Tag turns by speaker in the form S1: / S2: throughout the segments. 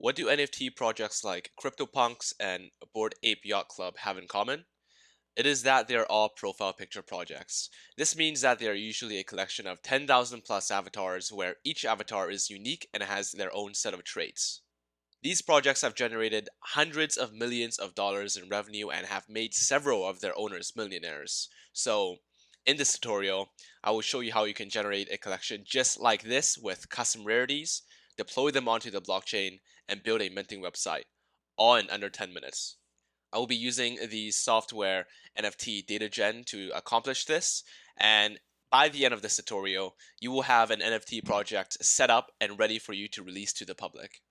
S1: What do NFT projects like CryptoPunks and Bored Ape Yacht Club have in common? It is that they are all profile picture projects. This means that they are usually a collection of 10,000 plus avatars where each avatar is unique and has their own set of traits. These projects have generated hundreds of millions of dollars in revenue and have made several of their owners millionaires. So, in this tutorial, I will show you how you can generate a collection just like this with custom rarities, deploy them onto the blockchain, and build a minting website, all in under 10 minutes. I will be using the software NFT Data Gen to accomplish this, and by the end of this tutorial, you will have an NFT project set up and ready for you to release to the public.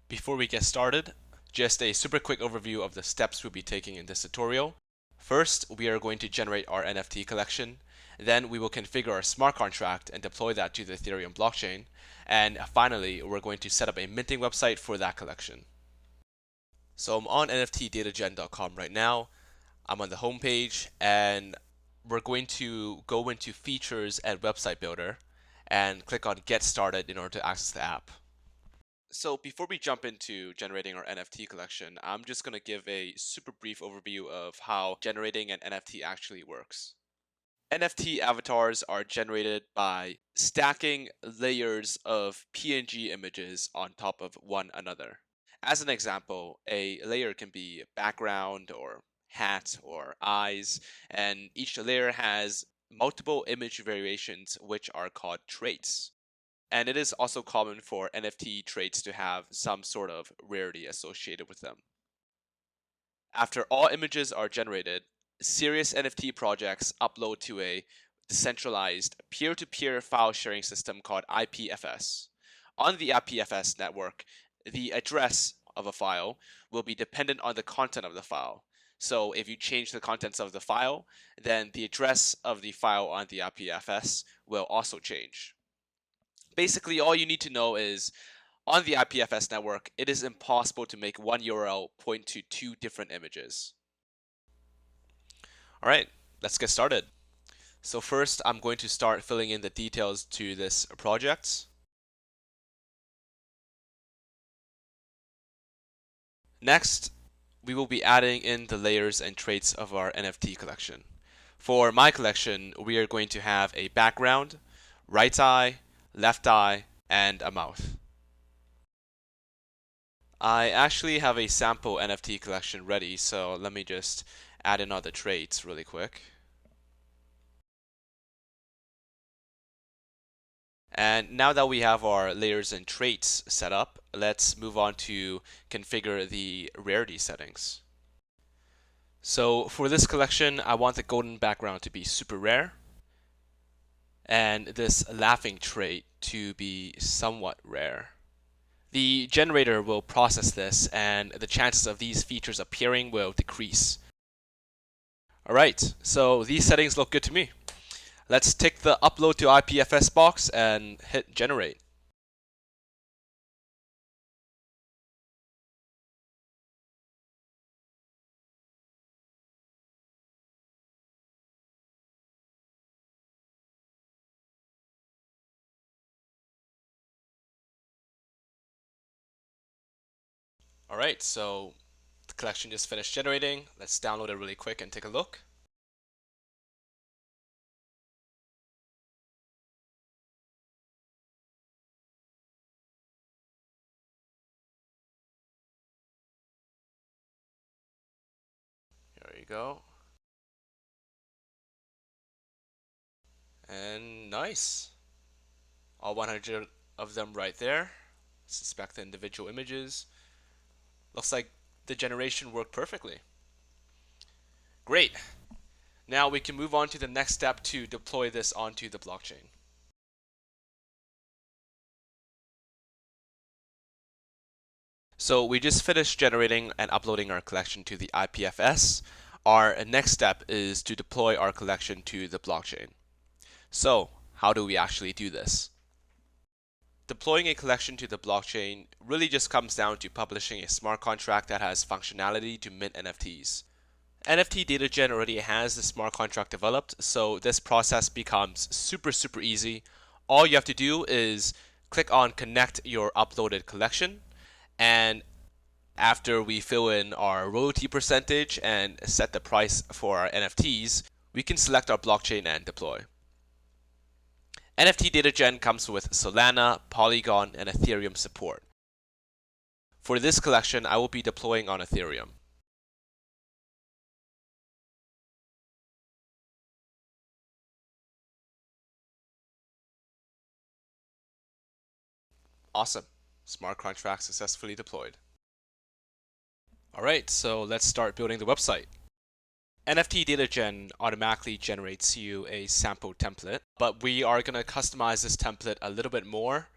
S1: Before we get started, just a super quick overview of the steps we'll be taking in this tutorial. First, we are going to generate our NFT collection. Then we will configure our smart contract and deploy that to the Ethereum blockchain. And finally, we're going to set up a minting website for that collection. So I'm on nftdatagen.com right now. I'm on the home page, and we're going to go into Features and Website Builder and click on Get Started in order to access the app. So before we jump into generating our NFT collection, I'm just going to give a super brief overview of how generating an NFT actually works. NFT avatars are generated by stacking layers of PNG images on top of one another. As an example, a layer can be background or hat or eyes, and each layer has multiple image variations which are called traits. And it is also common for NFT traits to have some sort of rarity associated with them. After all images are generated, serious NFT projects upload to a decentralized peer-to-peer file sharing system called IPFS. On the IPFS network, the address of a file will be dependent on the content of the file. So if you change the contents of the file, then the address of the file on the IPFS will also change. Basically, all you need to know is on the IPFS network, it is impossible to make one URL point to two different images. All right, let's get started. So first, I'm going to start filling in the details to this project. Next, we will be adding in the layers and traits of our NFT collection. For my collection, we are going to have a background, right eye, left eye, and a mouth. I actually have a sample NFT collection ready, so let me just add in all the traits really quick. And now that we have our layers and traits set up, let's move on to configure the rarity settings. So for this collection, I want the golden background to be super rare, and this laughing trait to be somewhat rare. The generator will process this, and the chances of these features appearing will decrease. Alright, so these settings look good to me. Let's tick the upload to IPFS box and hit generate. Alright, so the collection just finished generating. Let's download it really quick and take a look. There you go. And nice. All 100 of them right there. Let's inspect the individual images. Looks like the generation worked perfectly. Great. Now we can move on to the next step to deploy this onto the blockchain. So we just finished generating and uploading our collection to the IPFS. Our next step is to deploy our collection to the blockchain. So how do we actually do this? Deploying a collection to the blockchain really just comes down to publishing a smart contract that has functionality to mint NFTs. NFT DataGen already has the smart contract developed, so this process becomes super easy. All you have to do is click on connect your uploaded collection, And after we fill in our royalty percentage and set the price for our NFTs, we can select our blockchain and deploy. NFT data gen comes with Solana, Polygon, and Ethereum support. For this collection, I will be deploying on Ethereum. Awesome. Smart contract successfully deployed. Alright, so let's start building the website. NFT data gen automatically generates you a sample template, but we are going to customize this template a little bit more.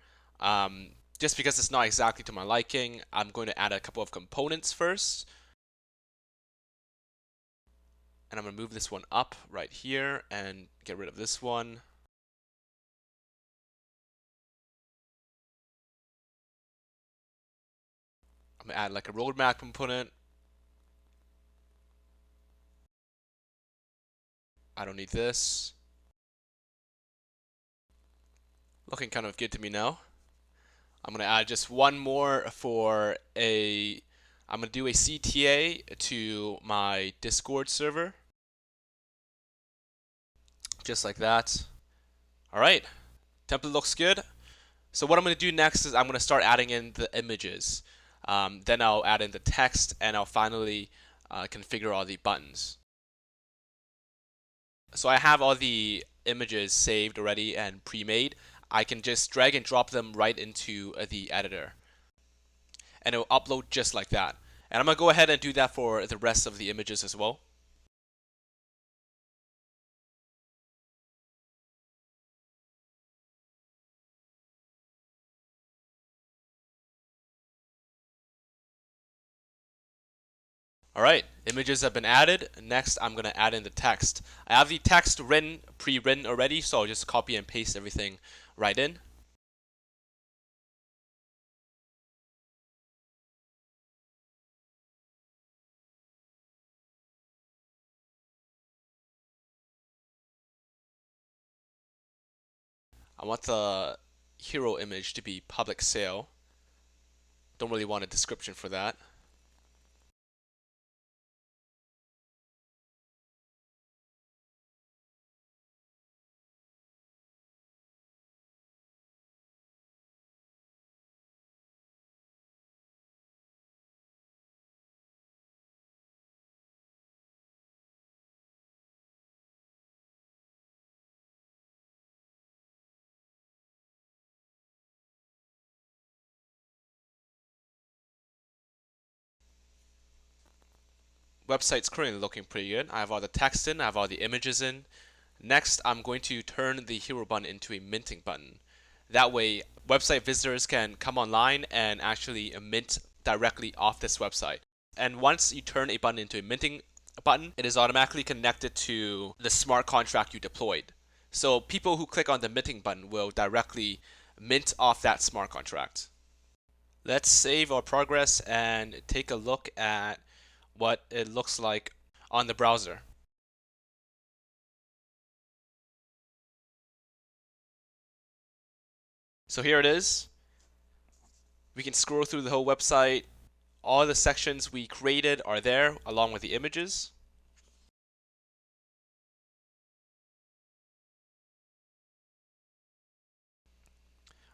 S1: Just because it's not exactly to my liking, I'm going to add a couple of components first. And I'm going to move this one up right here and get rid of this one. I'm going to add like a roadmap component. I don't need this. Looking kind of good to me now. I'm going to add just one more for I'm going to do a CTA to my Discord server. Just like that. All right, template looks good. So what I'm going to do next is I'm going to start adding in the images. Then I'll add in the text, and I'll finally configure all the buttons. So I have all the images saved already and pre-made. I can just drag and drop them right into the editor. And it will upload just like that. And I'm going to go ahead and do that for the rest of the images as well. Alright, images have been added. Next, I'm going to add in the text. I have the text pre-written already, so I'll just copy and paste everything right in. I want the hero image to be public sale. Don't really want a description for that. Website's currently looking pretty good. I have all the text in, I have all the images in. Next, I'm going to turn the hero button into a minting button. That way, website visitors can come online and actually mint directly off this website. And once you turn a button into a minting button, it is automatically connected to the smart contract you deployed. So people who click on the minting button will directly mint off that smart contract. Let's save our progress and take a look at what it looks like on the browser. So here it is. We can scroll through the whole website. All the sections we created are there along with the images.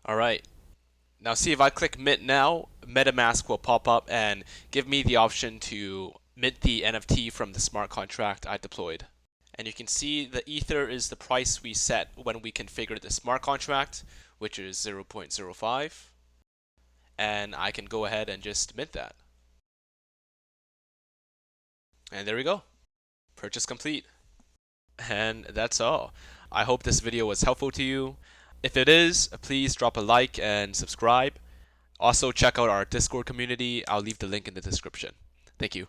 S1: Alright, now see if I click mint now, MetaMask will pop up and give me the option to mint the NFT from the smart contract I deployed. And you can see the Ether is the price we set when we configured the smart contract, which is 0.05. And I can go ahead and just mint that. And there we go. Purchase complete. And that's all. I hope this video was helpful to you. If it is, please drop a like and subscribe. Also, check out our Discord community. I'll leave the link in the description. Thank you.